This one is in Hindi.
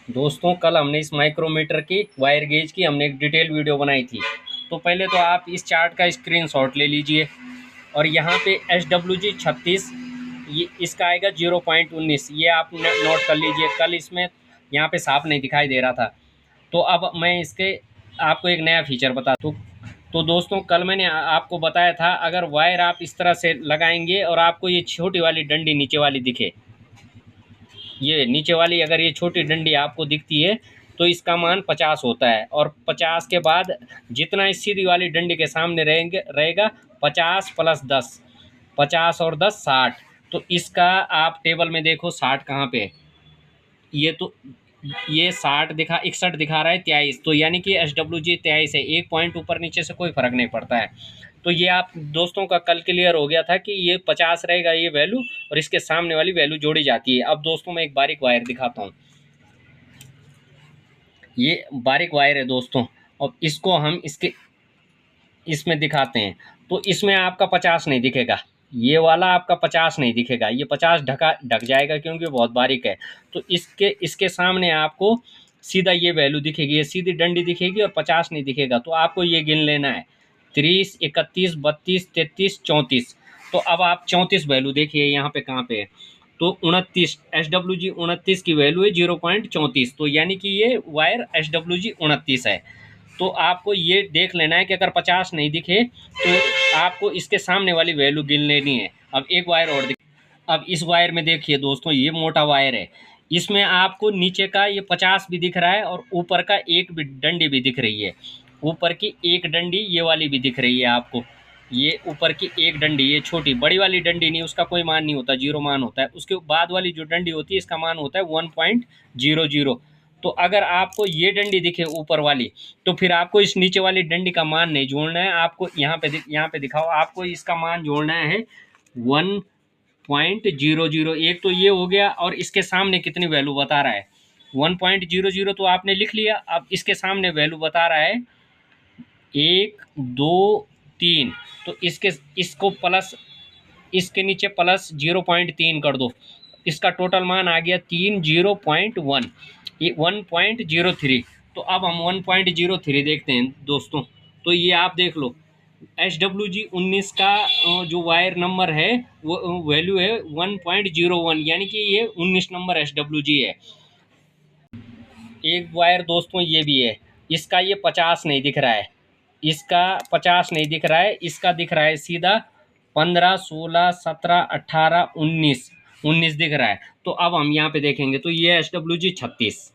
दोस्तों कल हमने इस माइक्रोमीटर की वायर गेज की हमने एक डिटेल वीडियो बनाई थी। तो पहले तो आप इस चार्ट का स्क्रीनशॉट ले लीजिए और यहाँ पे SWG 36 ये इसका आएगा 0.19, ये आप नोट कर लीजिए। कल इसमें यहाँ पे साफ नहीं दिखाई दे रहा था, तो अब मैं इसके आपको एक नया फीचर बता दूँ। तो दोस्तों कल मैंने आपको बताया था, अगर वायर आप इस तरह से लगाएंगे और आपको ये छोटी वाली डंडी नीचे वाली दिखे, ये नीचे वाली अगर ये छोटी डंडी आपको दिखती है तो इसका मान 50 होता है। और 50 के बाद जितना इस सीधी वाली डंडी के सामने रहेंगे रहेगा 50 प्लस 10, 50 और 10 60। तो इसका आप टेबल में देखो 60 कहाँ पे है। ये तो ये 60 दिखा 61 दिखा रहा है 23, तो यानी कि SWG 23 है। एक पॉइंट ऊपर नीचे से कोई फर्क नहीं पड़ता है। तो ये आप दोस्तों का कल क्लियर हो गया था कि ये 50 रहेगा ये वैल्यू, और इसके सामने वाली वैल्यू जोड़ी जाती है। अब दोस्तों मैं एक बारीक वायर दिखाता हूँ। ये बारीक वायर है दोस्तों, और इसको हम इसमें दिखाते हैं। तो इसमें आपका 50 नहीं दिखेगा, ये वाला आपका 50 नहीं दिखेगा, ये 50 ढक जाएगा क्योंकि बहुत बारीक है। तो इसके सामने आपको सीधा ये वैल्यू दिखेगी, ये सीधी डंडी दिखेगी और 50 नहीं दिखेगा। तो आपको ये गिन लेना है 30, 31, 32, 33, 34। तो अब आप 34 वैल्यू देखिए यहाँ पे कहाँ पे है। तो 29 SWG 29 की वैल्यू है 0.34, तो यानी कि ये वायर SWG 29 है। तो आपको ये देख लेना है कि अगर 50 नहीं दिखे तो आपको इसके सामने वाली वैल्यू गिन लेनी है। अब एक वायर और अब इस वायर में देखिए दोस्तों, ये मोटा वायर है, इसमें आपको नीचे का ये 50 भी दिख रहा है और ऊपर का एक भी डंडी भी दिख रही है। ऊपर की एक डंडी ये वाली भी दिख रही है आपको, ये ऊपर की एक डंडी, ये छोटी बड़ी वाली डंडी नहीं, उसका कोई मान नहीं होता, जीरो मान होता है। उसके बाद वाली जो डंडी होती है इसका मान होता है 1.00। तो अगर आपको ये डंडी दिखे ऊपर वाली, तो फिर आपको इस नीचे वाली डंडी का मान नहीं जोड़ना है। आपको यहाँ पे दिखाओ, आपको इसका मान जोड़ना है 1.00। एक तो ये हो गया, और इसके सामने कितनी वैल्यू बता रहा है 1.00, तो आपने लिख लिया। अब इसके सामने वैल्यू बता रहा है 1, 2, 3। तो इसको प्लस, इसके नीचे प्लस 0.3 कर दो, इसका टोटल मान आ गया 3, 0.1, ये 1.03। तो अब हम 1.03 देखते हैं दोस्तों। तो ये आप देख लो, SWG 19 का जो वायर नंबर है वो वैल्यू है 1.01, यानी कि ये 19 नंबर SWG है। एक वायर दोस्तों ये भी है, इसका ये 50 नहीं दिख रहा है, इसका 50 नहीं दिख रहा है, इसका दिख रहा है सीधा 15, 16, 17, 18, 19 दिख रहा है। तो अब हम यहाँ पे देखेंगे तो ये SWG 36।